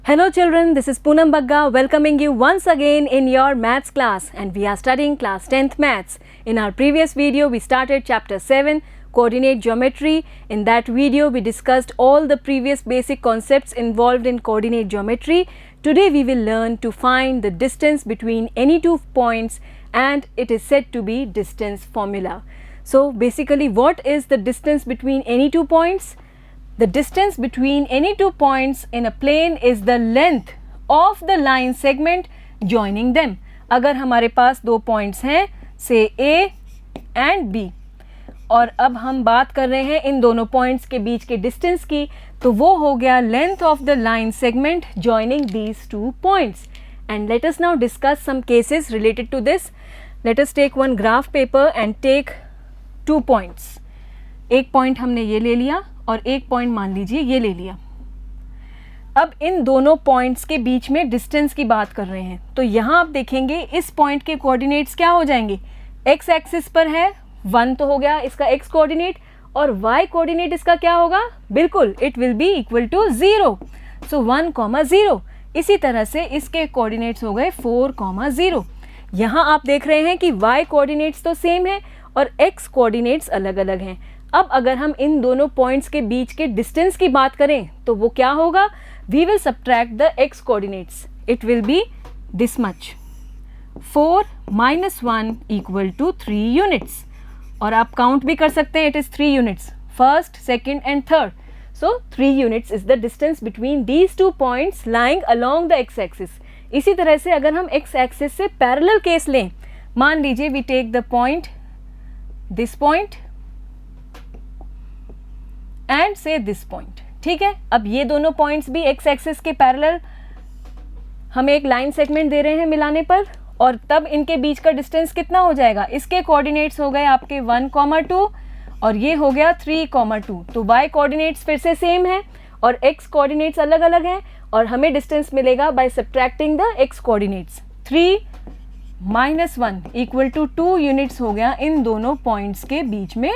Hello children, this is Poonam Bagga welcoming you once again in your maths class, and we are studying class 10th maths. In our previous video we started chapter 7 coordinate geometry. In that video we discussed all the previous basic concepts involved in coordinate geometry. Today we will learn to find the distance between any two points, and it is said to be distance formula. So basically, what is the distance between any two points? The distance between any two points in a plane is the length of the line segment joining them. अगर हमारे पास दो points हैं से A and B, और अब हम बात कर रहे हैं इन दोनों पॉइंट्स के बीच के डिस्टेंस की, तो वो हो गया length of the line segment joining these two points. And let us now discuss some cases related to this. Let us take one graph paper and take 2 points. एक पॉइंट हमने ये ले लिया और एक पॉइंट मान लीजिए ये ले लिया. अब इन दोनों पॉइंट्स के बीच में डिस्टेंस की बात कर रहे हैं, तो यहाँ आप देखेंगे इस पॉइंट के कोऑर्डिनेट्स क्या हो जाएंगे. एक्स एक्सिस पर है 1 तो हो गया इसका एक्स कोऑर्डिनेट, और वाई कोऑर्डिनेट इसका क्या होगा, बिल्कुल it will be equal to 0. So 1,0. इसी तरह से इसके कोऑर्डिनेट्स हो गए 4,0. यहाँ आप देख रहे हैं कि वाई कोऑर्डिनेट्स तो सेम है और एक्स कोऑर्डिनेट्स अलग अलग हैं. अब अगर हम इन दोनों पॉइंट्स के बीच के डिस्टेंस की बात करें तो वो क्या होगा, we will subtract the x coordinates. It will be this much, 4 - 1 = 3 units. और आप काउंट भी कर सकते हैं, it is 3 units, first, second and third. So 3 units is the distance between these two points lying along the x axis. इसी तरह से अगर हम एक्स एक्सिस से पैरेलल केस लें, मान लीजिए we take the point this point and से दिस पॉइंट. ठीक है, अब ये दोनों पॉइंट्स भी एक्स एक्सिस के पैरेलल हमें एक लाइन सेगमेंट दे रहे हैं मिलाने पर, और तब इनके बीच का डिस्टेंस कितना हो जाएगा. इसके कोऑर्डिनेट्स हो गए आपके 1,2 और ये हो गया 3,2. तो वाई कोऑर्डिनेट्स फिर से सेम है और एक्स कोऑर्डिनेट्स अलग अलग हैं, और हमें डिस्टेंस मिलेगा by subtracting the x coordinates. 3 - 1 = 2 units हो गया इन दोनों पॉइंट्स के बीच में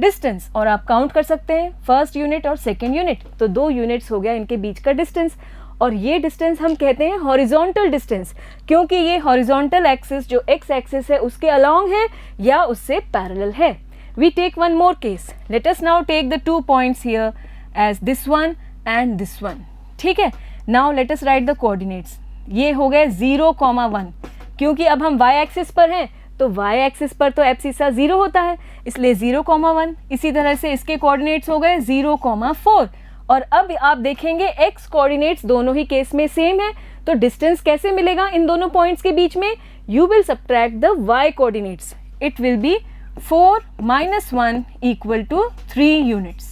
डिस्टेंस. और आप काउंट कर सकते हैं फर्स्ट यूनिट और सेकेंड यूनिट, तो 2 यूनिट्स हो गया इनके बीच का डिस्टेंस. और ये डिस्टेंस हम कहते हैं हॉरिजॉन्टल डिस्टेंस, क्योंकि ये हॉरिजॉन्टल एक्सिस जो एक्स एक्सिस है उसके अलोंग है या उससे पैरेलल है. We take one more case. Let us now take the 2 points here as this one and this one. ठीक है, now let us write the coordinates. ये हो गए 0,1, क्योंकि अब हम वाई एक्सिस पर हैं तो वाई एक्सिस पर तो एब्सिसा 0 होता है, इसलिए 0,1. इसी तरह से इसके कोऑर्डिनेट्स हो गए 0,4. और अब आप देखेंगे एक्स कोऑर्डिनेट्स दोनों ही केस में सेम है, तो डिस्टेंस कैसे मिलेगा इन दोनों पॉइंट्स के बीच में. You will subtract the y coordinates. It will be 4 - 1 = 3 units.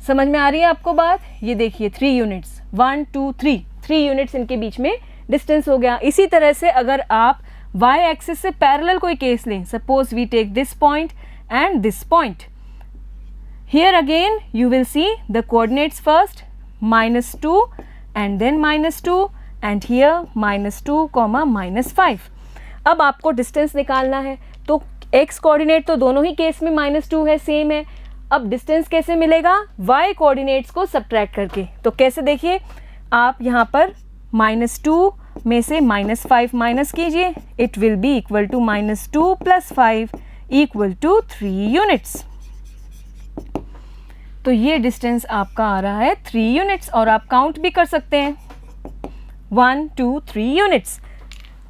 समझ में आ रही है आपको बात. ये देखिए 3 यूनिट्स, 1 2 3 यूनिट्स इनके बीच में डिस्टेंस हो गया. इसी तरह से अगर आप वाई एक्सिस से पैरेलल कोई केस लें, suppose we take this point and this point. Here again you will see the coordinates first -2 and then -2 and here -2, -5. अब आपको डिस्टेंस निकालना है, तो एक्स कोऑर्डिनेट तो दोनों ही केस में -2 है, सेम है. अब डिस्टेंस कैसे मिलेगा, वाई कोऑर्डिनेट्स को सब्ट्रैक्ट करके. तो कैसे, देखिए आप यहाँ पर -2 में से -5 माइनस कीजिए, it will be equal to -2 + 5 = 3 units. तो ये डिस्टेंस आपका आ रहा है 3 यूनिट्स, और आप काउंट भी कर सकते हैं 1 2 3 यूनिट्स.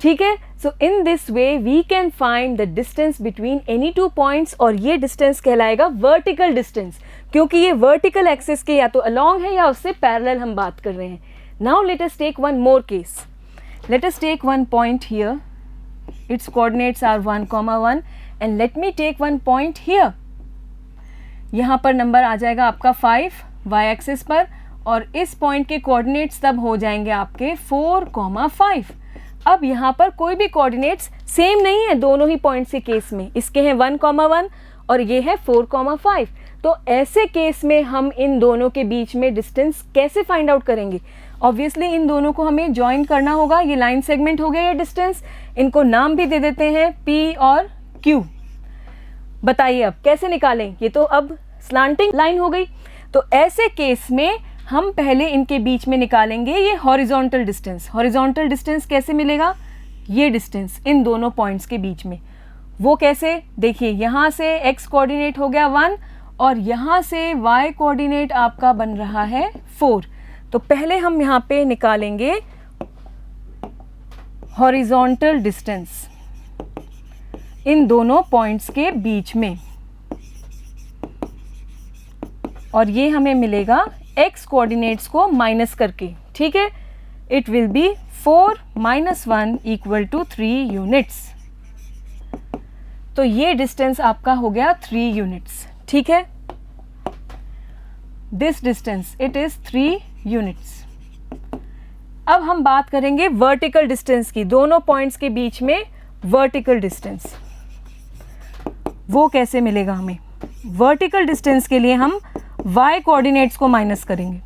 ठीक है, so in this way we can find the distance between any two points, और ये डिस्टेंस कहलाएगा वर्टिकल डिस्टेंस, क्योंकि ये वर्टिकल एक्सिस के या तो अलोंग है या उससे पैरेलल हम बात कर रहे हैं. Now let us take one more case. Let us take one point here. Its coordinates are 1,1 and let me take one point here. यहाँ पर नंबर आ जाएगा आपका 5 वाई एक्सिस पर, और इस पॉइंट के कोऑर्डिनेट्स तब हो जाएंगे आपके 4,5. अब यहाँ पर कोई भी कोऑर्डिनेट्स सेम नहीं है दोनों ही पॉइंट्स के केस में. इसके हैं 1,1 और ये है 4,5. तो ऐसे केस में हम इन दोनों के बीच में डिस्टेंस कैसे फाइंड आउट करेंगे. ऑब्वियसली इन दोनों को हमें ज्वाइन करना होगा. ये लाइन सेगमेंट हो गया ये डिस्टेंस, इनको नाम भी दे देते हैं P और Q. बताइए अब कैसे निकालें, ये तो अब स्लांटिंग लाइन हो गई. तो ऐसे केस में हम पहले इनके बीच में निकालेंगे ये हॉरिजॉन्टल डिस्टेंस। हॉरिजॉन्टल डिस्टेंस कैसे मिलेगा? ये डिस्टेंस इन दोनों पॉइंट्स के बीच में, वो कैसे? देखिए यहाँ से x कोऑर्डिनेट हो गया 1 और यहाँ से y कोऑर्डिनेट आपका बन रहा है 4। तो पहले हम यहाँ पे निकालेंगे हॉरिजॉन्टल डिस्टेंस इन दोनों पॉइंट्स के बीच में, और ये हमें मिलेगा x कोऑर्डिनेट्स को माइनस करके, ठीक है। It will be 4 - 1 = 3 units. तो ये डिस्टेंस आपका हो गया 3 यूनिट्स, ठीक है। This distance it is 3 units. अब हम बात करेंगे वर्टिकल डिस्टेंस की, दोनों पॉइंट्स के बीच में वर्टिकल डिस्टेंस, वो कैसे मिलेगा हमें? वर्टिकल डिस्टेंस के लिए हम y कोऑर्डिनेट्स को माइनस करेंगे,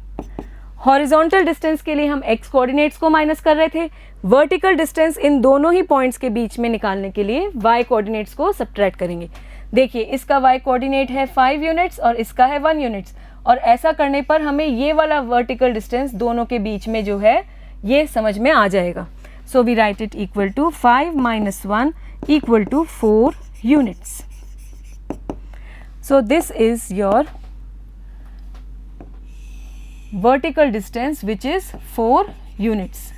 हॉरिजॉन्टल डिस्टेंस के लिए हम x कोऑर्डिनेट्स को माइनस कर रहे थे। वर्टिकल डिस्टेंस इन दोनों ही पॉइंट्स के बीच में निकालने के लिए y कोऑर्डिनेट्स को सब्ट्रैक्ट करेंगे। देखिए इसका y कोऑर्डिनेट है 5 यूनिट्स और इसका है 1 यूनिट्स, और ऐसा करने पर हमें ये वाला वर्टिकल डिस्टेंस दोनों के बीच में जो है ये समझ में आ जाएगा। So we write it equal to 5 - 1 = 4 units. So this is your vertical distance which is 4 units,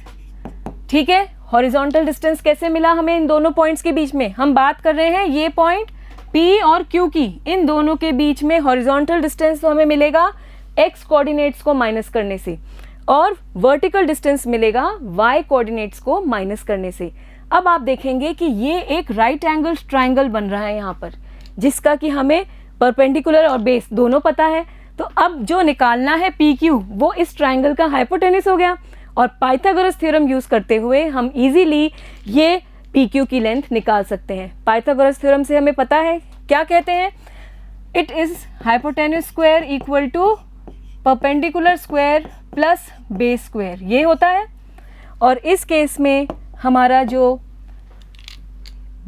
ठीक है। हॉरिजॉन्टल डिस्टेंस कैसे मिला हमें इन दोनों पॉइंट्स के बीच में? हम बात कर रहे हैं ये पॉइंट P और Q की, इन दोनों के बीच में हॉरिजॉन्टल डिस्टेंस तो हमें मिलेगा x कोऑर्डिनेट्स को माइनस करने से, और वर्टिकल डिस्टेंस मिलेगा y कोऑर्डिनेट्स को माइनस करने से। अब आप देखेंगे कि ये एक राइट एंगल ट्राइंगल बन रहा है यहाँ पर, जिसका कि हमें परपेंडिकुलर और बेस दोनों पता है। तो अब जो निकालना है PQ वो इस ट्राइंगल का हाइपोटेन्यूस हो गया, और पाइथागोरस थ्योरम यूज करते हुए हम इजीली ये PQ की लेंथ निकाल सकते हैं। पाइथागोरस थ्योरम से हमें पता है क्या कहते हैं? It is hypotenuse square equal to perpendicular square plus base square, ये होता है। और इस केस में हमारा जो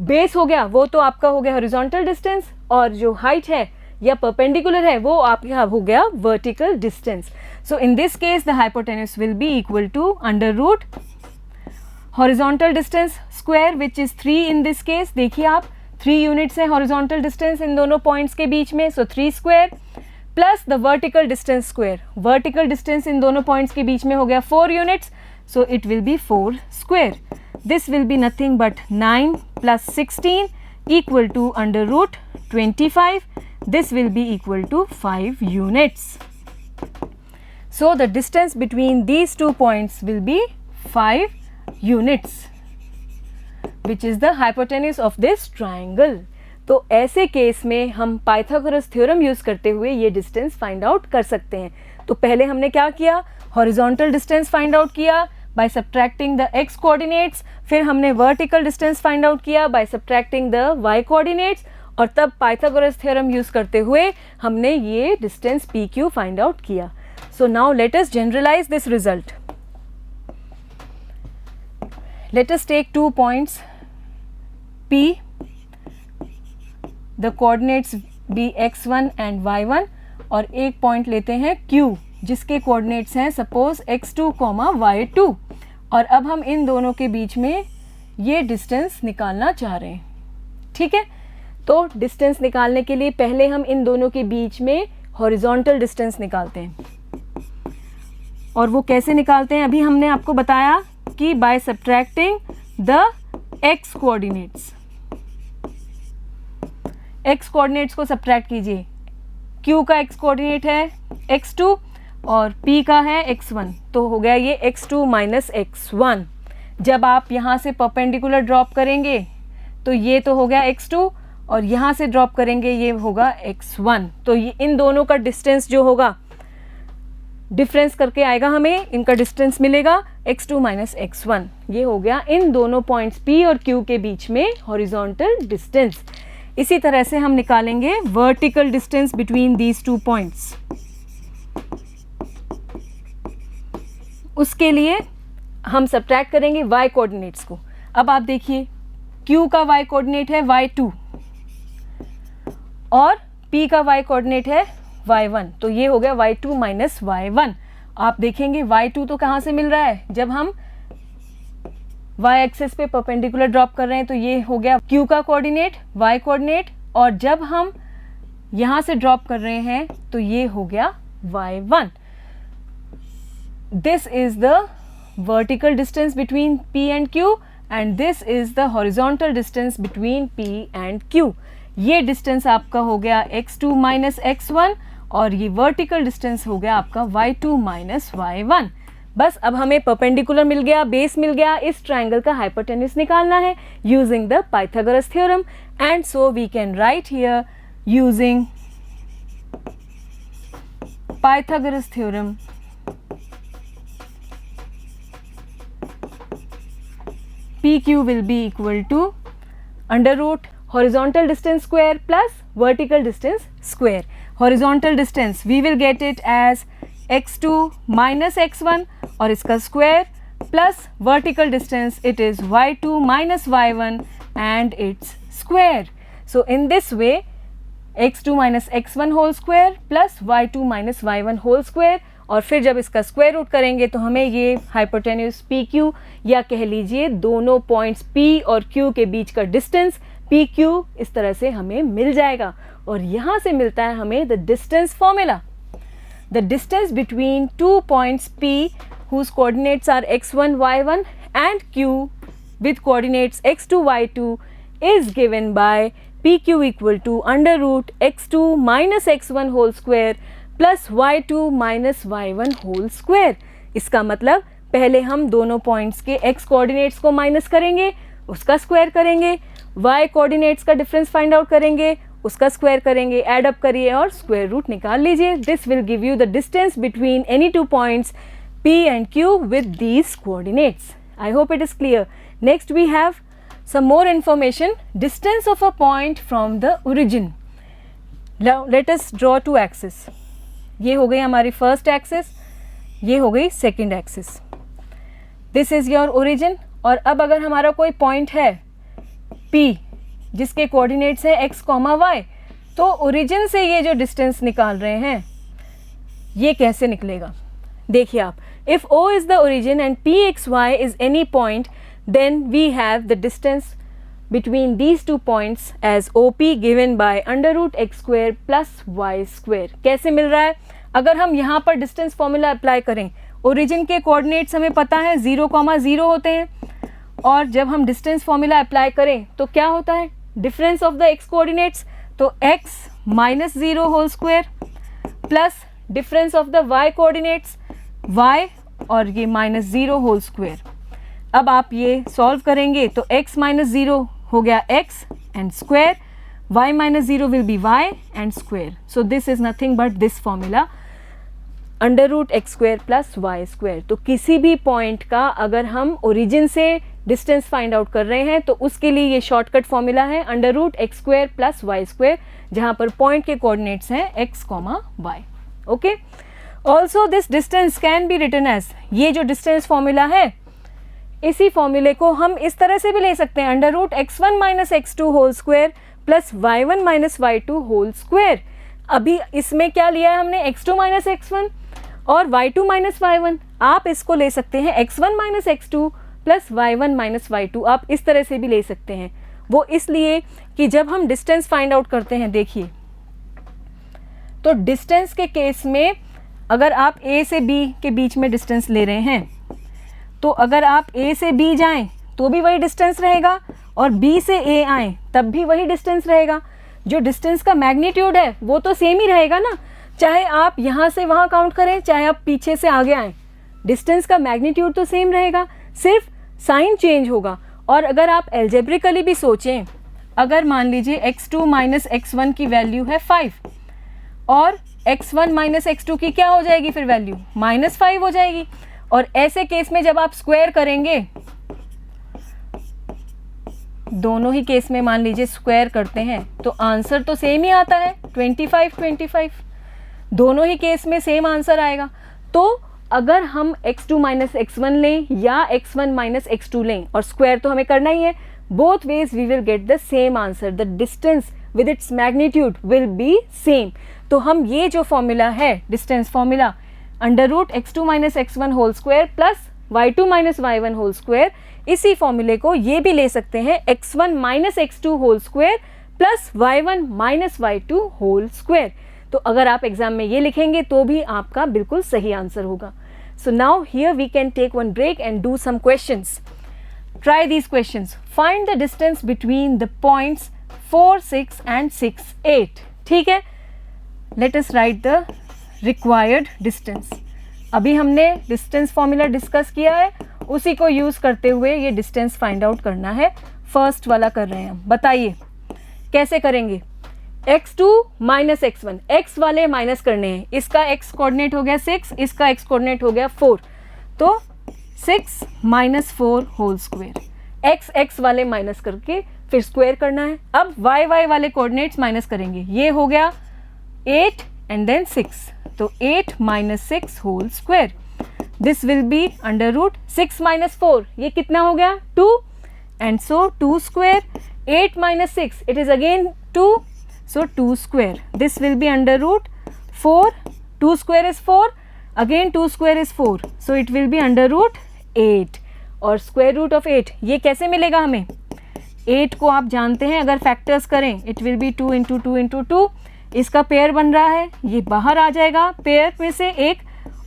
बेस हो गया वो तो आपका हो गया हॉरिजॉन्टल डिस्टेंस, और जो हाइट है या परपेंडिकुलर है वो आपका हो गया vertical distance. So in this case the hypotenuse will be equal to √ horizontal distance square which is 3 in this case. देखिए आप 3 यूनिट्स है हॉरिजॉन्टल डिस्टेंस इन दोनों पॉइंट्स के बीच में, सो 3 square plus the vertical distance square. Vertical distance in दोनों पॉइंट्स के बीच में हो गया 4 units, so it will be 4 square. This will be nothing but 9 + 16 = √25. This will be equal to 5 units. So the distance between these two points will be 5 units, which is the hypotenuse of this triangle. तो ऐसे case में हम Pythagoras theorem use करते हुए ये distance find out कर सकते हैं। तो पहले हमने क्या किया? हॉरिजॉन्टल डिस्टेंस फाइंड आउट किया by subtracting the x coordinates, फिर हमने वर्टिकल डिस्टेंस फाइंड आउट किया by subtracting the y coordinates, और तब पाइथागोरस थ्योरम यूज करते हुए हमने ये डिस्टेंस PQ फाइंड आउट किया। So now let us generalise this result. Let us take 2 points P, the coordinates be x1 and y1, और एक पॉइंट लेते हैं Q जिसके कोऑर्डिनेट्स हैं सपोज x2, y2, और अब हम इन दोनों के बीच में ये डिस्टेंस निकालना चाह रहे हैं, ठीक है। तो डिस्टेंस निकालने के लिए पहले हम इन दोनों के बीच में हॉरिजॉन्टल डिस्टेंस निकालते हैं, और वो कैसे निकालते हैं अभी हमने आपको बताया कि by subtracting the x coordinates. x coordinates को सब्ट्रैक्ट कीजिए। Q का x कोऑर्डिनेट है x2 और P का है x1, तो हो गया ये x2 - x1। जब आप यहाँ से परपेंडिकुलर ड्रॉप करेंगे तो ये तो हो गया x2, और यहाँ से ड्रॉप करेंगे ये होगा x1। तो ये इन दोनों का डिस्टेंस जो होगा डिफरेंस करके आएगा, हमें इनका डिस्टेंस मिलेगा x2 - x1। ये हो गया इन दोनों पॉइंट्स P और Q के बीच में हॉरिजॉन्टल डिस्टेंस। इसी तरह से हम निकालेंगे vertical distance between these 2 points. उसके लिए हम सब्ट्रैक्ट करेंगे y कोऑर्डिनेट्स को। अब आप देखिए Q का y कोऑर्डिनेट है y2 और P का y कोऑर्डिनेट है y1, तो ये हो गया y2 - y1, आप देखेंगे y2 तो कहाँ से मिल रहा है, जब हम y एक्सिस पे परपेंडिकुलर ड्रॉप कर रहे हैं तो ये हो गया q का कोऑर्डिनेट, y कोऑर्डिनेट, और जब हम यहाँ से ड्रॉप कर रहे हैं तो ये हो गया y1. This is the vertical distance between p and q and this is the horizontal distance between p and q. ये डिस्टेंस आपका हो गया x2 माइनस x1 और ये वर्टिकल डिस्टेंस हो गया आपका y2 माइनस y1. बस अब हमें परपेंडिकुलर मिल गया, बेस मिल गया, इस ट्राइंगल का हाइपोटेन्यूज निकालना है using the Pythagoras theorem. And so we can write here using Pythagoras theorem PQ will be equal to under root horizontal distance square plus vertical distance square. Horizontal distance we will get it as x2 minus x1 और इसका square plus vertical distance it is y2 minus y1 and its square. So in this way x2 minus x1 whole square plus y2 minus y1 whole square और फिर जब इसका square root करेंगे तो हमें ये हाइपोटेन्यूज पी क्यू या कह लीजिए दोनों पॉइंट्स पी और क्यू के बीच का डिस्टेंस पी क्यू इस तरह से हमें मिल जाएगा. और यहाँ से मिलता है हमें the distance formula. The distance between two points P whose coordinates are x1 y1 and q with coordinates x2 y2 is given by pq equal to under root x2 minus x1 whole square plus y2 minus y1 whole square. इसका मतलब पहले हम दोनों पॉइंट्स के x coordinates को minus करेंगे, उसका स्क्वायर करेंगे, y कोऑर्डिनेट्स का डिफरेंस फाइंड आउट करेंगे, उसका स्क्वायर करेंगे, ऐड अप करिए और स्क्वायर रूट निकाल लीजिए. This will give you the distance between any two points p and q with these coordinates. I hope it is clear. Next we have some more information. Distance of a point from the origin. Now let us draw two axes. ये हो गई हमारी first axis, ये हो गई second axis. This is your origin. और अब अगर हमारा कोई पॉइंट है P जिसके कोऑर्डिनेट्स है x, y, तो ओरिजिन से ये जो डिस्टेंस निकाल रहे हैं ये कैसे निकलेगा. देखिए आप, if O is the origin and PXY is any point then we have the distance between these two points as OP given by under root x square plus y square. कैसे मिल रहा है, अगर हम यहाँ पर डिस्टेंस फॉर्मूला अप्लाई करें, origin के coordinates हमें पता है 0,0 होते हैं और जब हम डिस्टेंस फॉर्मूला अप्लाई करें तो क्या होता है, difference of the x coordinates, तो x minus 0 whole square plus difference of the y coordinates y और ये माइनस 0 होल स्क्वायर. अब आप ये सॉल्व करेंगे तो x माइनस 0 हो गया x and square, y minus 0 will be y and square. So this is nothing but this formula under root x square plus y square. तो किसी भी पॉइंट का अगर हम ओरिजिन से डिस्टेंस फाइंड आउट कर रहे हैं तो उसके लिए ये शॉर्टकट फॉर्मूला है under root x square plus y square, जहाँ पर पॉइंट के कोऑर्डिनेट्स हैं x, y. Okay. Also this distance can be written as, ये जो डिस्टेंस फॉर्मूला है इसी फॉर्मूले को हम इस तरह से भी ले सकते हैं under root x1 minus x2 whole square plus y1 minus y2 whole square. अभी इसमें क्या लिया है हमने, x2 माइनस x1 और y2 माइनस y1. आप इसको ले सकते हैं x1 minus x2 plus y1 minus y2. आप इस तरह से भी ले सकते हैं. वो इसलिए कि जब हम डिस्टेंस फाइंड आउट करते हैं, देखिए तो डिस्टेंस के केस में अगर आप a से b के बीच में डिस्टेंस ले रहे हैं तो अगर आप a से b जाएं तो भी वही डिस्टेंस रहेगा और b से a आएँ तब भी वही डिस्टेंस रहेगा. जो डिस्टेंस का मैग्नीट्यूड है वो तो सेम ही रहेगा ना, चाहे आप यहाँ से वहाँ काउंट करें चाहे आप पीछे से आगे आएँ, डिस्टेंस का मैग्नीट्यूड तो सेम रहेगा, सिर्फ साइन चेंज होगा. और अगर आप एल्जेब्रिकली भी सोचें, अगर मान लीजिए x2 माइनस x1 की वैल्यू है 5 और x1 माइनस x2 की क्या हो जाएगी फिर वैल्यू, -5 हो जाएगी. और ऐसे केस में जब आप स्क्वायर करेंगे, दोनों ही केस में मान लीजिए स्क्वायर करते हैं तो आंसर तो सेम ही आता है 25, दोनों ही केस में सेम आंसर आएगा. तो अगर हम x2 माइनस x1 लें या x1 माइनस x2 लें और स्क्वायर तो हमें करना ही है, both ways we will get the same answer, the distance with its magnitude will be same. तो हम ये जो फॉर्मूला है distance formula under root x2 minus x1 whole square plus y2 minus y1 whole square. इसी फॉर्मूले को ये भी ले सकते हैं x1 minus x2 whole square plus y1 minus y2 whole square. तो अगर आप एग्जाम में ये लिखेंगे तो भी आपका बिल्कुल सही आंसर होगा। So now here we can take one break and do some questions. Try these questions. Find the distance between the points 4, 6 and 6, 8. ठीक है, let us write the required distance. अभी हमने distance formula डिस्कस किया है, उसी को use करते हुए ये distance find out करना है। फर्स्ट वाला कर रहे हैं हम, बताइए कैसे करेंगे। x2 माइनस x1, x वाले माइनस करने हैं। इसका x कोऑर्डिनेट हो गया 6, इसका x कोऑर्डिनेट हो गया 4, तो 6 minus 4 whole square. X x वाले माइनस करके फिर स्क्वायर करना है। अब वाई वाई वाले कोऑर्डिनेट्स माइनस करेंगे। ये हो गया 8 एंड देन 6, तो 8 minus 6 whole square. This will be under root 6 minus 4, ये कितना हो गया 2, and so 2 square. 8 minus 6, it is again 2, so 2 square. This will be under root 4, 2 square is 4, again 2 square is 4, so it will be under root 8। और square root of 8 ये कैसे मिलेगा हमें। 8 को आप जानते हैं, अगर फैक्टर्स करें it will B 2 into 2 into 2। इसका पेयर बन रहा है, ये बाहर आ जाएगा पेयर में से एक,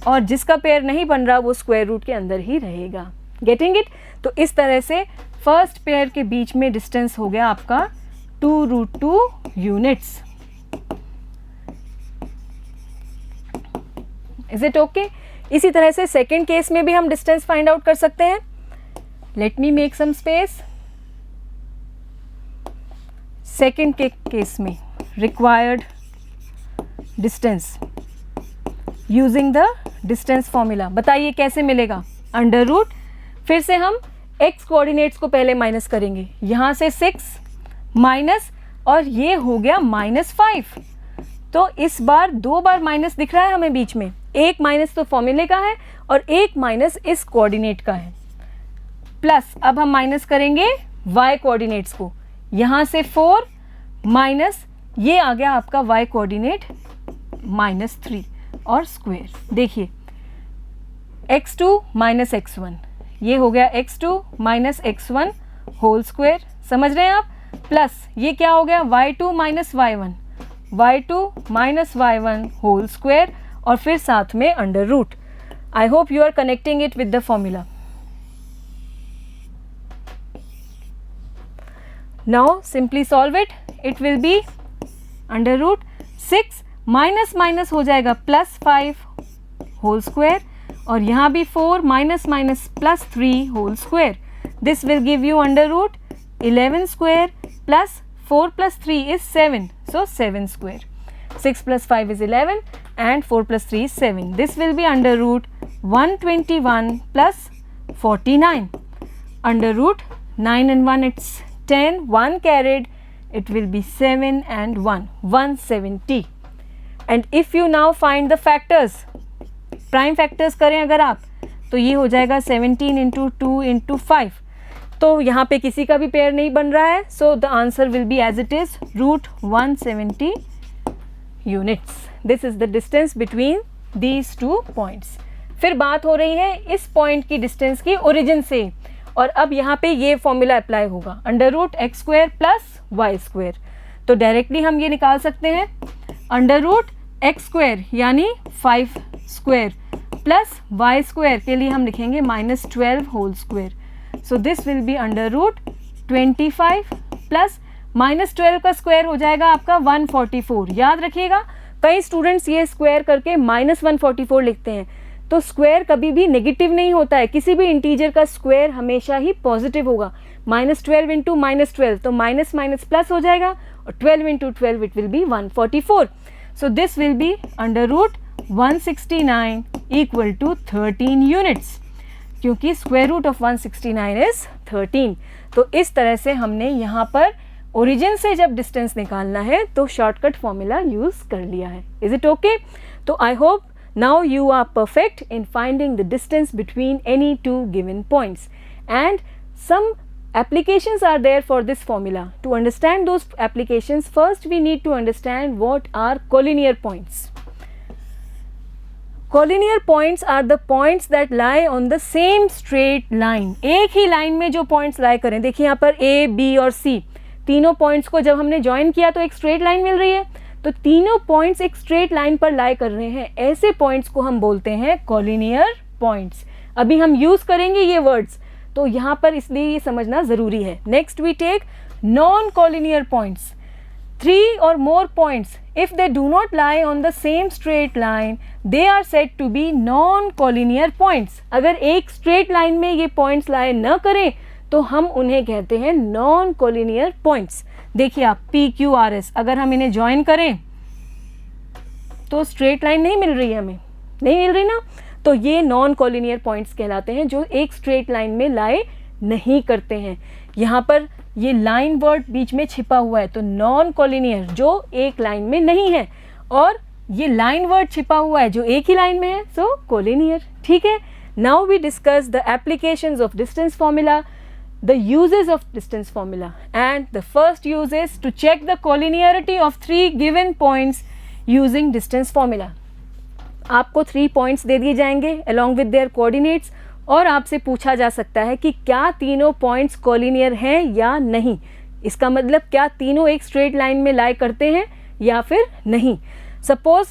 और जिसका पेयर नहीं बन रहा वो स्क्वायर रूट के अंदर ही रहेगा। Getting it. तो इस तरह से फर्स्ट पेयर के बीच में डिस्टेंस हो गया आपका 2√2 यूनिट्स। Is it okay. इसी तरह से सेकेंड केस में भी हम डिस्टेंस फाइंड आउट कर सकते हैं। Let me make some space. Second के केस में required distance using the distance formula, बताइए कैसे मिलेगा। अंडर रूट, फिर से हम x कोऑर्डिनेट्स को पहले माइनस करेंगे। यहाँ से 6 माइनस, और ये हो गया -5, तो इस बार 2 बार माइनस दिख रहा है हमें बीच में। एक माइनस तो फॉर्मूले का है और एक माइनस इस कोऑर्डिनेट का है। प्लस अब हम माइनस करेंगे y कोऑर्डिनेट्स को। यहाँ से 4 माइनस, ये आ गया आपका y कोऑर्डिनेट -3 और स्क्वायर। देखिए x2 माइनस x1, ये हो गया x2 minus x1 whole square, समझ रहे हैं आप। प्लस ये क्या हो गया y2 minus y1, y2 minus y1 whole square, और फिर साथ में under root. I hope you are connecting it with the formula. Now simply solve it. It will be under root 6 minus minus हो जाएगा +5 होल स्क्वायर, और यहाँ भी 4 minus minus +3 whole square. This will give you under root 11 square plus 4 + 3 is 7, so 7 square. 6 + 5 is 11 and 4 + 3 is 7. This will be under root 121 plus 49. Under root 9 and 1 it's 10, 1 carried, it will be 7 and 1, 170. And if you now find the factors, prime factors करें अगर आप, तो ये हो जाएगा 17 into 2 into 5. तो यहाँ पे किसी का भी पेयर नहीं बन रहा है, so the answer will be as it is √170 units. This is the distance between these 2 points. फिर बात हो रही है इस पॉइंट की डिस्टेंस की ओरिजिन से, और अब यहाँ पे ये फॉर्मूला अप्लाई होगा, √x² प्लस y²। तो डायरेक्टली हम ये निकाल सकते हैं, √x² यानी 5² प्लस y² के लिए हम लिखेंगे -12 whole square. So this will be √25 plus -12 का स्क्वायर हो जाएगा आपका 144। याद रखिएगा, कई स्टूडेंट्स ये स्क्वायर करके -144 लिखते हैं, तो स्क्वायर कभी भी नेगेटिव नहीं होता है। किसी भी इंटीजर का स्क्वायर हमेशा ही पॉजिटिव होगा। -12 इंटू -12, तो माइनस माइनस प्लस हो जाएगा, और 12 into 12 it will be 144। So this will be √169 equal to 13 units, क्योंकि स्क्वायर रूट ऑफ 169 इज 13। तो इस तरह से हमने यहाँ पर ओरिजिन से जब डिस्टेंस निकालना है तो शॉर्टकट फॉर्मूला यूज कर लिया है। Is it okay? तो I hope now you are perfect in finding the distance between any two given points, and some applications are there for this formula. To understand those applications, first we need to understand what are collinear points. Collinear points are the points that lie on the same straight line. एक ही line में जो points लाई करें, देखिए यहाँ पर ए, B और सी तीनों पॉइंट्स को जब हमने ज्वाइन किया तो एक स्ट्रेट लाइन मिल रही है, तो तीनों पॉइंट्स एक स्ट्रेट लाइन पर लाई कर रहे हैं, ऐसे पॉइंट्स को हम बोलते हैं कॉलिनियर पॉइंट्स। अभी हम यूज करेंगे ये वर्ड्स, तो यहाँ पर इसलिए ये समझना जरूरी है। Next we take non collinear points. 3 or more points, if they do not lie on the same straight line, they are said to be non-collinear points. अगर एक straight line में ये points lie न करें तो हम उन्हें कहते हैं non-collinear points. देखिए आप P, Q, R, S अगर हम इन्हें join करें तो straight line नहीं मिल रही है, हमें नहीं मिल रही ना, तो ये non-collinear points कहलाते हैं जो एक straight line में lie नहीं करते हैं। यहाँ पर ये लाइन वर्ड बीच में छिपा हुआ है, तो नॉन कॉलिनियर जो एक लाइन में नहीं है, और ये लाइन वर्ड छिपा हुआ है जो एक ही लाइन में है, सो कॉलिनियर। ठीक है, now we discuss the applications of distance formula, the uses of distance formula, and the first use is to check the collinearity of 3 given points using distance formula. आपको 3 पॉइंट्स दे दिए जाएंगे along with their coordinates, और आपसे पूछा जा सकता है कि क्या तीनों पॉइंट्स कॉलिनियर हैं या नहीं। इसका मतलब क्या तीनों एक स्ट्रेट लाइन में लाई करते हैं या फिर नहीं। Suppose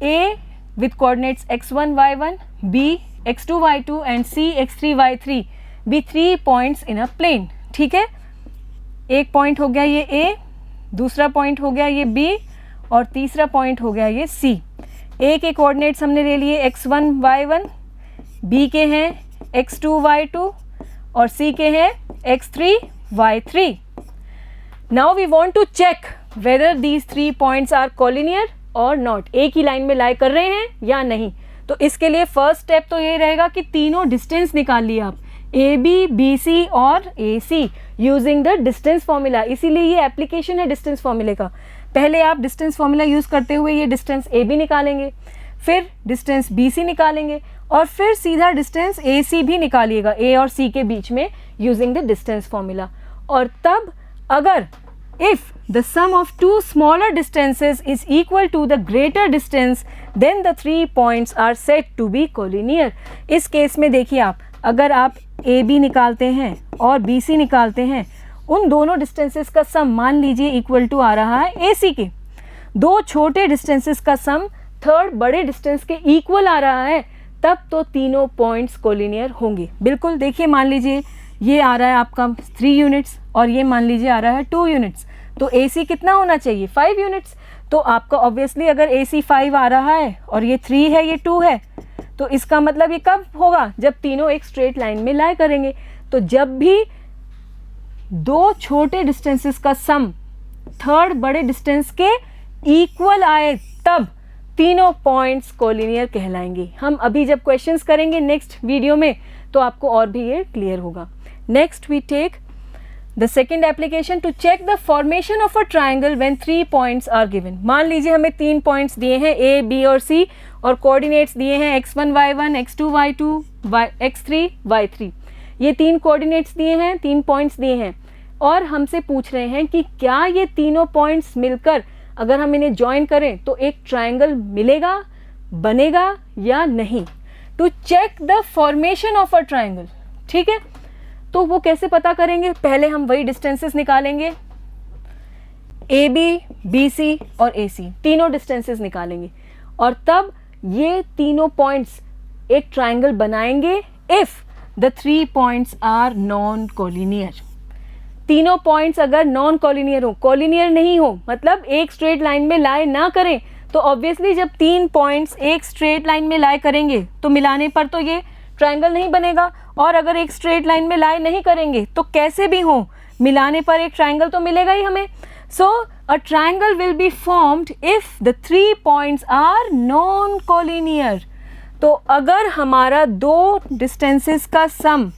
A with coordinates x1 y1, b x2 y2 and c x3 y3 be 3 points in a plane. ठीक है, एक पॉइंट हो गया ये a, दूसरा पॉइंट हो गया ये b, और तीसरा पॉइंट हो गया ये c। a के कोऑर्डिनेट्स हमने ले लिए x1 y1, b के हैं x2 y2 और c के हैं x3 y3। Now we want to check whether these 3 points are collinear or not, एक ही लाइन में लाई कर रहे हैं या नहीं। तो इसके लिए फर्स्ट स्टेप तो ये रहेगा कि तीनों डिस्टेंस निकाल लिए आप, ए बी, बी सी और ए सी, यूजिंग द डिस्टेंस फॉर्मूला। इसीलिए ये एप्लीकेशन है डिस्टेंस फॉर्मूले का। पहले आप डिस्टेंस फॉर्मूला यूज करते हुए ये डिस्टेंस ए बी निकालेंगे, फिर डिस्टेंस बी सी निकालेंगे, और फिर सीधा डिस्टेंस ए सी भी निकालिएगा ए और सी के बीच में यूजिंग द डिस्टेंस फॉर्मूला। और तब अगर if the sum of 2 smaller distances is equal to the greater distance then the 3 points are said to be collinear. इस केस में देखिए आप, अगर आप ए बी निकालते हैं और बी सी निकालते हैं, उन दोनों डिस्टेंसेस का सम मान लीजिए इक्वल टू आ रहा है ए सी के, दो छोटे डिस्टेंसेस का सम थर्ड बड़े डिस्टेंस के इक्वल आ रहा है, तब तो तीनों पॉइंट्स कोलिनियर होंगे। बिल्कुल देखिए, मान लीजिए ये आ रहा है आपका 3 यूनिट्स और ये मान लीजिए आ रहा है 2 यूनिट्स, तो AC कितना होना चाहिए 5 यूनिट्स। तो आपका ऑब्वियसली अगर AC 5 आ रहा है और ये 3 है ये 2 है, तो इसका मतलब ये कब होगा, जब तीनों एक स्ट्रेट लाइन में लाई करेंगे। तो जब भी दो छोटे डिस्टेंसेस का सम थर्ड बड़े डिस्टेंस के इक्वल आए, तब तीनों पॉइंट्स कोलिनियर कहलाएंगे। हम अभी जब क्वेश्चंस करेंगे नेक्स्ट वीडियो में तो आपको और भी ये क्लियर होगा। Next we take the second application to check the formation of a triangle when 3 points are given. मान लीजिए हमें 3 पॉइंट्स दिए हैं ए बी और सी, और कोऑर्डिनेट्स दिए हैं x1 y1, x2 y2, x3 y3। ये 3 कोऑर्डिनेट्स दिए हैं, 3 पॉइंट्स दिए हैं, और हमसे पूछ रहे हैं कि क्या ये तीनों पॉइंट्स मिलकर अगर हम इन्हें ज्वाइन करें तो एक ट्राइंगल मिलेगा, बनेगा या नहीं। To check the formation of a triangle, ठीक है, तो वो कैसे पता करेंगे, पहले हम वही डिस्टेंसेस निकालेंगे, ए बी, बी सी और ए सी, तीनों डिस्टेंसेस निकालेंगे, और तब ये तीनों पॉइंट्स एक ट्राइंगल बनाएंगे if the 3 points are non collinear. तीनों पॉइंट्स अगर नॉन कोलिनियर हो, कोलिनियर नहीं हो मतलब एक स्ट्रेट लाइन में लाई ना करें, तो ऑब्वियसली जब 3 पॉइंट्स एक स्ट्रेट लाइन में लाई करेंगे तो मिलाने पर तो ये ट्राइंगल नहीं बनेगा, और अगर एक स्ट्रेट लाइन में लाई नहीं करेंगे तो कैसे भी हो मिलाने पर एक ट्राइंगल तो मिलेगा ही हमें। So a triangle will be formed if the 3 points are non collinear. तो अगर हमारा दो डिस्टेंसेस का सम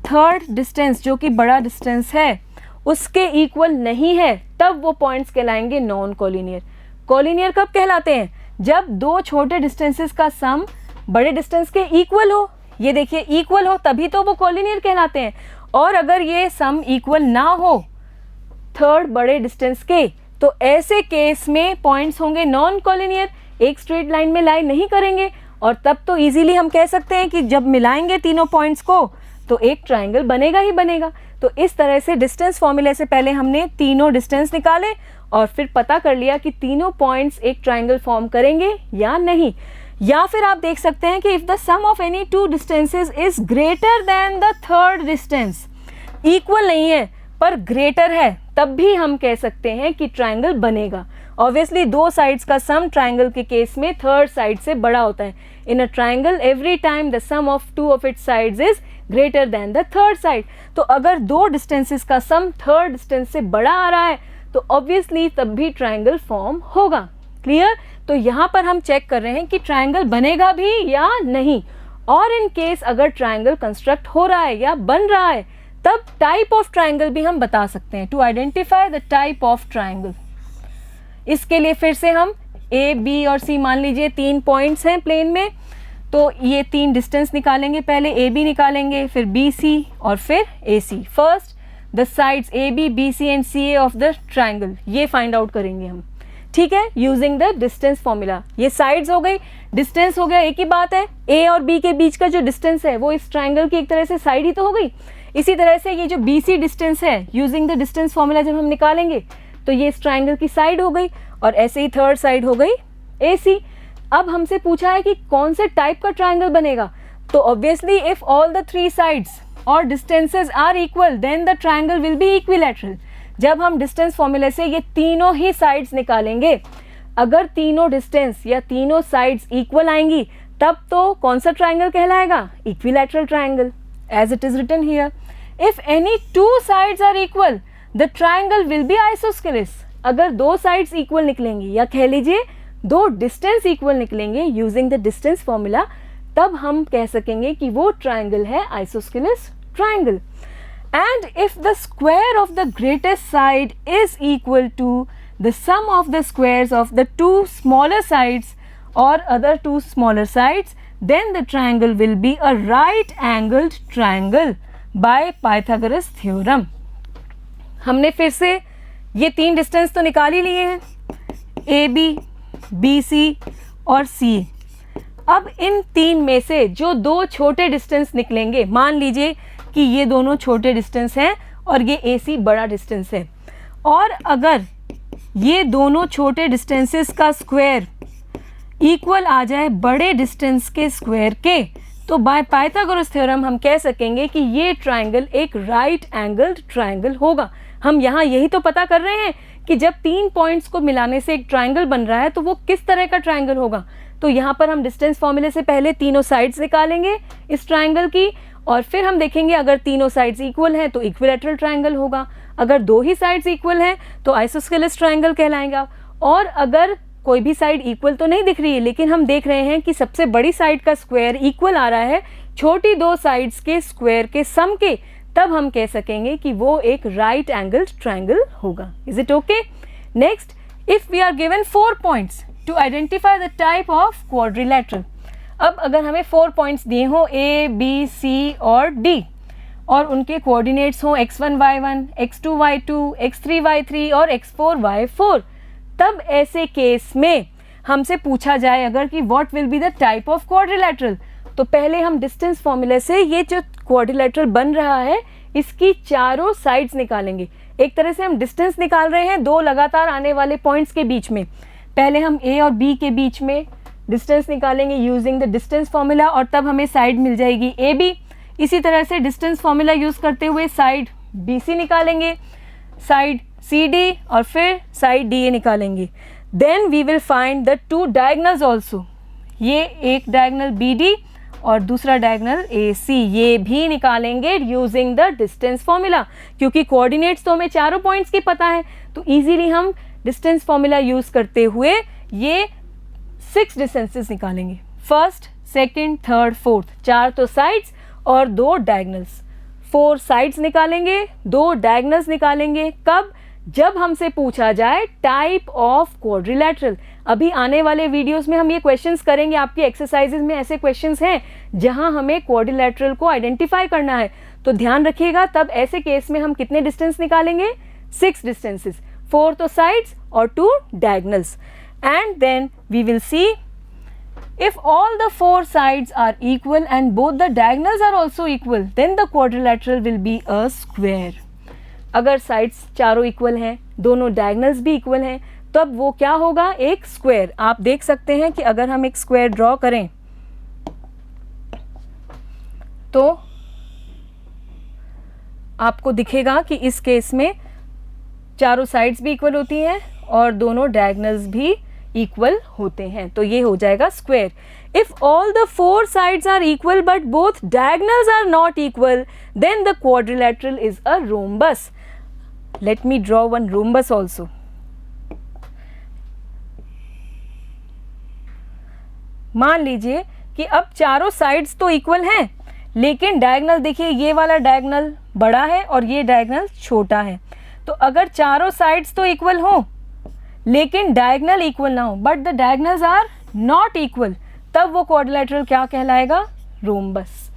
थर्ड डिस्टेंस जो कि बड़ा डिस्टेंस है उसके इक्वल नहीं है, तब वो पॉइंट्स कहलाएंगे नॉन कोलिनियर। कोलिनियर कब कहलाते हैं, जब दो छोटे डिस्टेंसेस का सम बड़े डिस्टेंस के इक्वल हो। ये देखिए इक्वल हो तभी तो वो कोलिनियर कहलाते हैं, और अगर ये सम इक्वल ना हो थर्ड बड़े डिस्टेंस के, तो ऐसे केस में पॉइंट्स होंगे नॉन कोलिनियर। एक स्ट्रेट लाइन में लाई नहीं करेंगे, और तब तो इजीली हम कह सकते हैं कि जब मिलाएंगे तीनों पॉइंट्स को तो एक ट्राइंगल बनेगा ही बनेगा। तो इस तरह से डिस्टेंस फॉर्मूले से पहले हमने तीनों डिस्टेंस निकाले और फिर पता कर लिया कि तीनों पॉइंट्स एक ट्राइंगल फॉर्म करेंगे या नहीं। या फिर आप देख सकते हैं कि if the sum of any two distances is greater than the third distance, equal नहीं है पर ग्रेटर है, तब भी हम कह सकते हैं कि ट्राइंगल बनेगा। ऑब्वियसली दो साइड्स का सम ट्राइंगल के केस में थर्ड साइड से बड़ा होता है। In a triangle every time the sum of two of its sides is greater than the third side. तो अगर दो डिस्टेंसेस का सम थर्ड डिस्टेंस से बड़ा आ रहा है तो ऑब्वियसली तब भी ट्राइंगल फॉर्म होगा। क्लियर? तो यहाँ पर हम चेक कर रहे हैं कि ट्राइंगल बनेगा भी या नहीं, और इन केस अगर ट्राइंगल कंस्ट्रक्ट हो रहा है या बन रहा है तब टाइप ऑफ ट्राइंगल भी हम बता सकते हैं। To identify the type of triangle, इसके लिए फिर से हम ए, बी और सी मान लीजिए 3 पॉइंट्स हैं प्लेन में, तो ये 3 डिस्टेंस निकालेंगे। पहले ए बी निकालेंगे, फिर बी सी और फिर A C. First the sides A B, B C and C A of the triangle, ये फाइंड आउट करेंगे हम। ठीक है, यूजिंग द डिस्टेंस फॉर्मूला। ये साइड्स हो गई, डिस्टेंस हो गया, एक ही बात है। ए और बी के बीच का जो डिस्टेंस है वो इस ट्राइंगल की एक तरह से साइड ही तो हो गई। इसी तरह से ये जो बी सी डिस्टेंस है, यूजिंग द डिस्टेंस फॉर्मूला जब हम निकालेंगे तो ये इस ट्राइंगल की साइड हो गई, और ऐसे ही थर्ड साइड हो गई ए सी। अब हमसे पूछा है कि कौन से टाइप का ट्राइंगल बनेगा, तो obviously if all the 3 sides और distances are equal then the triangle will be equilateral. जब हम डिस्टेंस फॉर्मूले से ये तीनों ही साइड्स निकालेंगे, अगर तीनों डिस्टेंस या तीनों साइड्स इक्वल आएंगी तब तो कौन सा ट्राइंगल कहलाएगा? Equilateral triangle, as it is written here. If any 2 sides are equal the triangle will be isosceles. अगर 2 साइड्स इक्वल निकलेंगी या कह लीजिए 2 डिस्टेंस इक्वल निकलेंगे यूजिंग द डिस्टेंस फॉर्मूला, तब हम कह सकेंगे कि वो ट्राइंगल है isosceles triangle. And if the square of the greatest side is equal to the sum of the squares of the 2 smaller sides or other 2 smaller sides, then the triangle will be a right angled triangle by Pythagoras theorem। हमने फिर से ये 3 distance तो निकाल ही लिए हैं, ए B, B C और सी। अब इन 3 में से जो 2 छोटे डिस्टेंस निकलेंगे, मान लीजिए कि ये दोनों छोटे डिस्टेंस हैं और ये ए सी बड़ा डिस्टेंस है, और अगर ये दोनों छोटे डिस्टेंसेस का स्क्वायर इक्वल आ जाए बड़े डिस्टेंस के स्क्वायर के, तो बाय पाइथागोरस थ्योरम हम कह सकेंगे कि ये ट्राइंगल एक राइट एंगल्ड ट्राइंगल होगा। हम यहाँ यही तो पता कर रहे हैं कि जब 3 पॉइंट्स को मिलाने से एक ट्राइंगल बन रहा है तो वो किस तरह का ट्राइंगल होगा। तो यहाँ पर हम डिस्टेंस फॉर्मूले से पहले तीनों साइड्स निकालेंगे इस ट्राइंगल की, और फिर हम देखेंगे अगर तीनों साइड्स इक्वल हैं तो इक्विलैटरल ट्राइंगल होगा, अगर 2 ही साइड्स इक्वल हैं तो आइसोस्केलेस ट्राइंगल कहलाएगा, और अगर कोई भी साइड इक्वल तो नहीं दिख रही है लेकिन हम देख रहे हैं कि सबसे बड़ी साइड का स्क्वायर इक्वल आ रहा है छोटी 2 साइड्स के स्क्वायर के सम के, तब हम कह सकेंगे कि वो एक राइट एंगल्ड ट्राइंगल होगा। Is it okay? Next, if we are given 4 points to identify the type of quadrilateral. अब अगर हमें 4 पॉइंट्स दिए हों ए, बी, सी और डी, और उनके कोऑर्डिनेट्स हों x1 y1, x2 y2, x3 y3 और x4 y4, तब ऐसे केस में हमसे पूछा जाए अगर कि what will be the type of quadrilateral, तो पहले हम डिस्टेंस फॉर्मूले से ये जो क्वाड्रिलैटरल बन रहा है इसकी चारों साइड्स निकालेंगे। एक तरह से हम डिस्टेंस निकाल रहे हैं 2 लगातार आने वाले पॉइंट्स के बीच में। पहले हम ए और बी के बीच में डिस्टेंस निकालेंगे यूजिंग द डिस्टेंस फॉर्मूला, और तब हमें साइड मिल जाएगी ए बी। इसी तरह से डिस्टेंस फॉर्मूला यूज़ करते हुए साइड बी सी निकालेंगे, साइड सी डी और फिर साइड डी ए निकालेंगे। Then we will find the 2 diagonals also, ये एक डायगनल बी डी और दूसरा डायगनल ए सी, ये भी निकालेंगे यूजिंग द डिस्टेंस फॉर्मूला। क्योंकि कोऑर्डिनेट्स तो हमें चारों पॉइंट्स की पता है तो ईजिली हम डिस्टेंस फॉर्मूला यूज़ करते हुए ये 6 डिस्टेंसेस निकालेंगे, फर्स्ट, सेकंड, थर्ड, फोर्थ। 4 तो साइड्स और 2 डायगनल्स। 4 साइड्स निकालेंगे, 2 डायगनल्स निकालेंगे। कब? जब हमसे पूछा जाए टाइप ऑफ क्वाड्रिलैटरल। अभी आने वाले वीडियोस में हम ये क्वेश्चंस करेंगे, आपके एक्सरसाइजेज में ऐसे क्वेश्चंस हैं जहां हमें क्वाड्रिलैटरल को आइडेंटिफाई करना है, तो ध्यान रखिएगा। तब ऐसे केस में हम कितने डिस्टेंस निकालेंगे? 6 डिस्टेंसेस, 4 तो साइड्स और 2 diagonals. and then we will see if all the four sides are equal and both the diagonals are also equal, then the quadrilateral will be a square. अगर sides चारों equal हैं, दोनों diagonals भी equal हैं, तब वो क्या होगा, एक स्क्वायर. आप देख सकते हैं कि अगर हम एक स्क्वायर ड्रॉ करें तो आपको दिखेगा कि इस केस में चारों साइड्स भी इक्वल होती हैं और दोनों डायगनल्स भी इक्वल होते हैं. तो ये हो जाएगा square. If all the four sides are equal but both diagonals are not equal, then the quadrilateral is a rhombus. Let me draw one rhombus also. मान लीजिए कि अब चारों साइड्स तो इक्वल हैं, लेकिन डायगनल देखिए, ये वाला डायगनल बड़ा है और ये डायगनल छोटा है. तो अगर चारों साइड्स तो इक्वल हो लेकिन डायगनल इक्वल ना हो, but the diagonals are not equal, तब वो क्वाड्रिलेटरल क्या कहलाएगा, रोम्बस.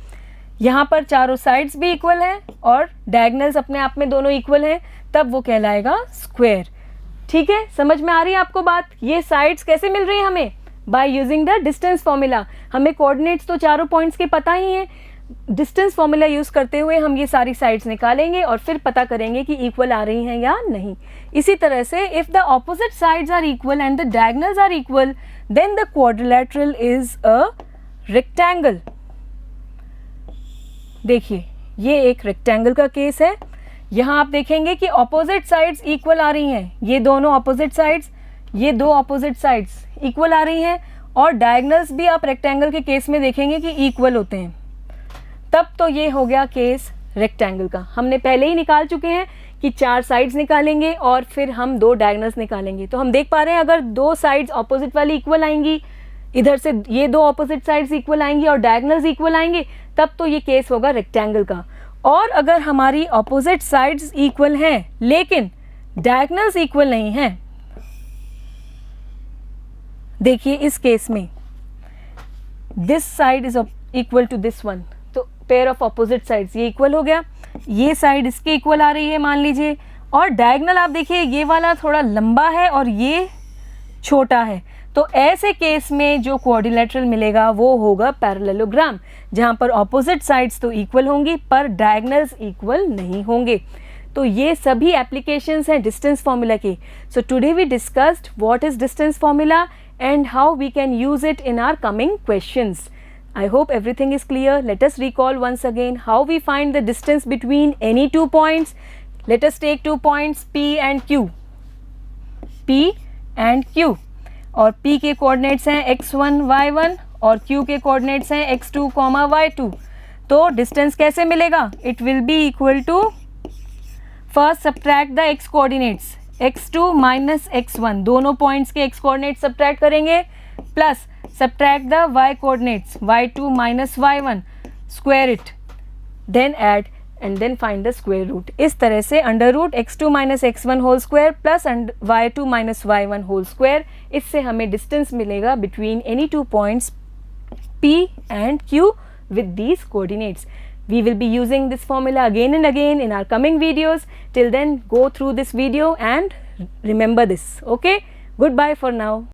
यहाँ पर चारों साइड्स भी इक्वल हैं और डायगनल्स अपने आप में दोनों इक्वल हैं, तब वो कहलाएगा स्क्वायर. ठीक है, समझ में आ रही है आपको बात. ये साइड्स कैसे मिल रही है हमें, by using the distance formula. हमें कोऑर्डिनेट्स तो चारों पॉइंट्स के पता ही हैं, डिस्टेंस फॉर्मूला यूज करते हुए हम ये सारी साइड्स निकालेंगे और फिर पता करेंगे कि इक्वल आ रही हैं या नहीं. इसी तरह से if the opposite sides are equal and the diagonals are equal, then the quadrilateral is a rectangle. देखिए, ये एक रेक्टेंगल का केस है. यहाँ आप देखेंगे कि ऑपोजिट साइड्स इक्वल आ रही हैं, ये दोनों ऑपोजिट साइड्स, ये दो ऑपोजिट साइड्स इक्वल आ रही हैं और डायगनल्स भी आप रेक्टेंगल के केस में देखेंगे कि इक्वल होते हैं. तब तो ये हो गया केस रेक्टेंगल का. हमने पहले ही निकाल चुके हैं कि चार साइड्स निकालेंगे और फिर हम दो डायगनल्स निकालेंगे. तो हम देख पा रहे हैं अगर दो साइड्स ऑपोजिट वाली इक्वल आएंगी, इधर से ये दो ऑपोजिट साइड्स इक्वल आएंगी और डायगनल्स इक्वल आएंगे, तब तो ये केस होगा रेक्टेंगल का. और अगर हमारी ऑपोजिट साइड्स इक्वल हैं लेकिन डायगनल्स इक्वल नहीं हैं, देखिए इस केस में this side is equal to this one, तो पेयर ऑफ ऑपोजिट साइड्स ये इक्वल हो गया. ये साइड इसके इक्वल आ रही है मान लीजिए, और डायगनल आप देखिए ये वाला थोड़ा लंबा है और ये छोटा है. तो ऐसे केस में जो क्वाड्रिलेटरल मिलेगा वो होगा पैरेललोग्राम, जहाँ पर ऑपोजिट साइड्स तो इक्वल होंगी पर डायगनल्स इक्वल नहीं होंगे. तो ये सभी एप्लीकेशंस हैं डिस्टेंस फॉर्मूला के. So today we discussed what is distance formula and how we can use it in our coming questions. I hope everything is clear. Let us recall once again how we find the distance between any two points. Let us take 2 points P and Q. P and Q. और P के coordinates हैं x1, y1 और Q के coordinates हैं x2, y2. तो distance कैसे मिलेगा? It will be equal to, first subtract the x coordinates. x2 minus x1, दोनों पॉइंट्स के x कोऑर्डिनेट सब्ट्रैक्ट करेंगे, plus subtract the y coordinates y2 minus y1, square it, then add and then find the square root. इस तरह से under root x2 minus x1 whole square plus y2 minus y1 whole square, इससे हमें distance मिलेगा between any two points P and Q with these coordinates. We will be using this formula again and again in our coming videos. Till then, go through this video and remember this. Okay? Goodbye for now.